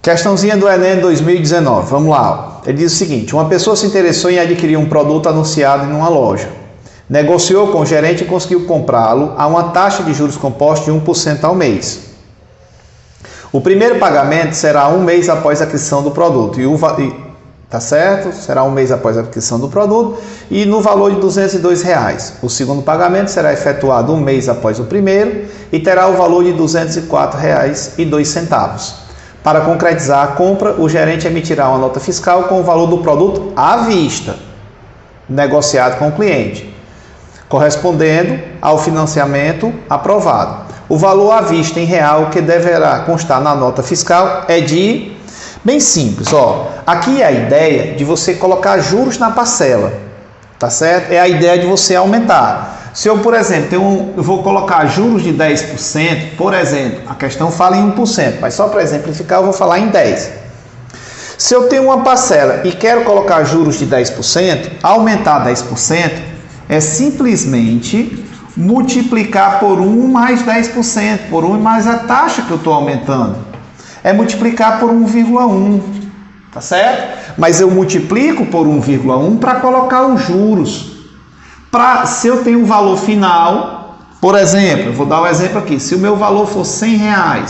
Questãozinha do Enem 2019, vamos lá. Ele diz o seguinte: uma pessoa se interessou em adquirir um produto anunciado em uma loja. Negociou com o gerente e conseguiu comprá-lo a uma taxa de juros compostos de 1% ao mês. O primeiro pagamento será um mês após a aquisição do produto. Tá certo? Será um mês após a aquisição do produto e no valor de R$ 202. O segundo pagamento será efetuado um mês após o primeiro e terá o valor de R$ 204,02. Para concretizar a compra, o gerente emitirá uma nota fiscal com o valor do produto à vista, negociado com o cliente, correspondendo ao financiamento aprovado. O valor à vista em real que deverá constar na nota fiscal é de... Bem simples, ó. Aqui é a ideia de você colocar juros na parcela, tá certo? É a ideia de você aumentar. Se eu, por exemplo, eu vou colocar juros de 10%, por exemplo, a questão fala em 1%, mas só para exemplificar eu vou falar em 10%. Se eu tenho uma parcela e quero colocar juros de 10%, aumentar 10% é simplesmente multiplicar por 1 mais 10%, por 1 mais a taxa que eu estou aumentando. É multiplicar por 1,1, tá certo? Mas eu multiplico por 1,1 para colocar os juros. Se eu tenho um valor final, por exemplo, eu vou dar um exemplo aqui, se o meu valor for R$100,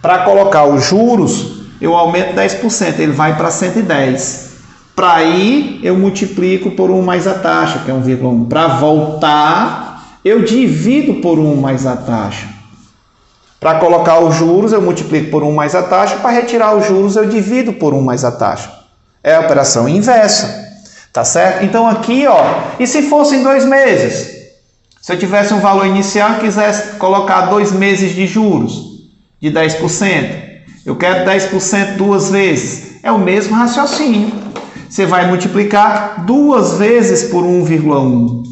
para colocar os juros, eu aumento 10%, ele vai para 110. Para aí, eu multiplico por 1 mais a taxa, que é 1,1. Para voltar, eu divido por 1 mais a taxa. Para colocar os juros, eu multiplico por 1 mais a taxa. Para retirar os juros, eu divido por 1 mais a taxa. É a operação inversa. Tá certo? Então aqui, ó, e se fosse em 2 meses? Se eu tivesse um valor inicial e quisesse colocar 2 meses de juros de 10%, eu quero 10% 2 vezes. É o mesmo raciocínio. Você vai multiplicar 2 vezes por 1,1.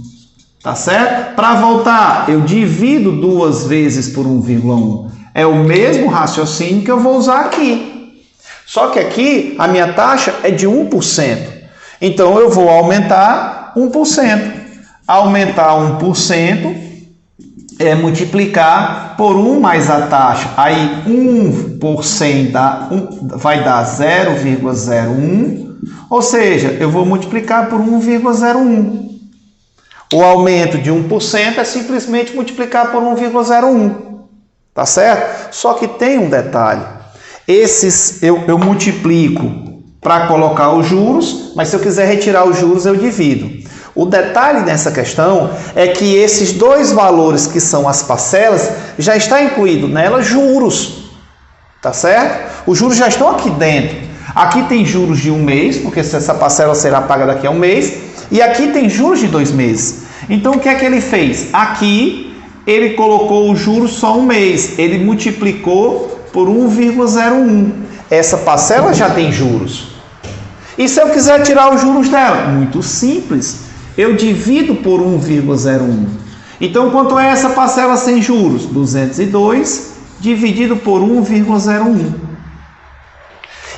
Tá certo? Para voltar, eu divido 2 vezes por 1,1. É o mesmo raciocínio que eu vou usar aqui. Só que aqui a minha taxa é de 1%. Então eu vou aumentar 1%. Aumentar 1% é multiplicar por 1 mais a taxa. Aí 1% vai dar 0,01. Ou seja, eu vou multiplicar por 1,01. O aumento de 1% é simplesmente multiplicar por 1,01. Tá certo? Só que tem um detalhe. Esses eu multiplico para colocar os juros, mas se eu quiser retirar os juros, eu divido. O detalhe nessa questão é que esses dois valores que são as parcelas, já está incluído nela juros. Tá certo? Os juros já estão aqui dentro. Aqui tem juros de 1 mês, porque essa parcela será paga daqui a 1 mês. E aqui tem juros de 2 meses. Então, o que é que ele fez? Aqui, ele colocou os juros só 1 mês. Ele multiplicou por 1,01. Essa parcela já tem juros. E se eu quiser tirar os juros dela? Muito simples. Eu divido por 1,01. Então, quanto é essa parcela sem juros? 202 dividido por 1,01.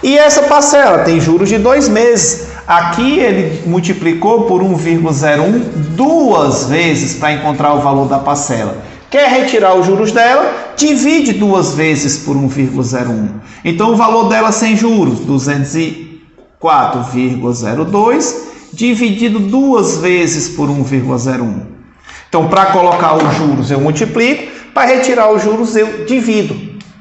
E essa parcela tem juros de 2 meses. Aqui ele multiplicou por 1,01 2 vezes para encontrar o valor da parcela. Quer retirar os juros dela? Divide 2 vezes por 1,01. Então o valor dela sem juros, 204,02, dividido 2 vezes por 1,01. Então para colocar os juros eu multiplico, para retirar os juros eu divido.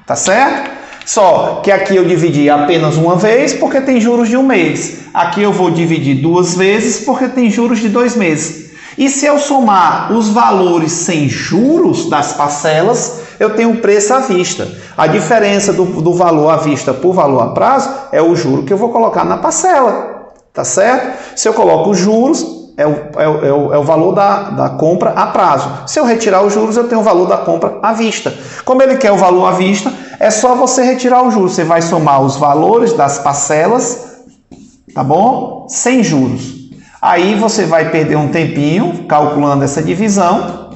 Tá certo? Só que aqui eu dividi apenas uma vez porque tem juros de 1 mês. Aqui eu vou dividir 2 vezes porque tem juros de 2 meses. E se eu somar os valores sem juros das parcelas, eu tenho o preço à vista. A diferença do valor à vista por valor a prazo é o juro que eu vou colocar na parcela. Tá certo? Se eu coloco os juros, é o valor da compra a prazo. Se eu retirar os juros, eu tenho o valor da compra à vista. Como ele quer o valor à vista, é só você retirar os juros. Você vai somar os valores das parcelas, tá bom? Sem juros. Aí você vai perder um tempinho calculando essa divisão.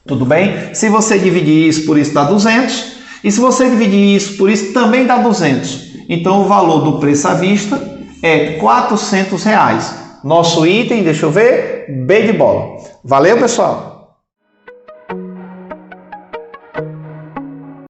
Tudo bem? Se você dividir isso por isso, dá 200. E se você dividir isso por isso, também dá 200. Então, o valor do preço à vista é R$400. Nosso item, deixa eu ver, B de bola. Valeu, pessoal!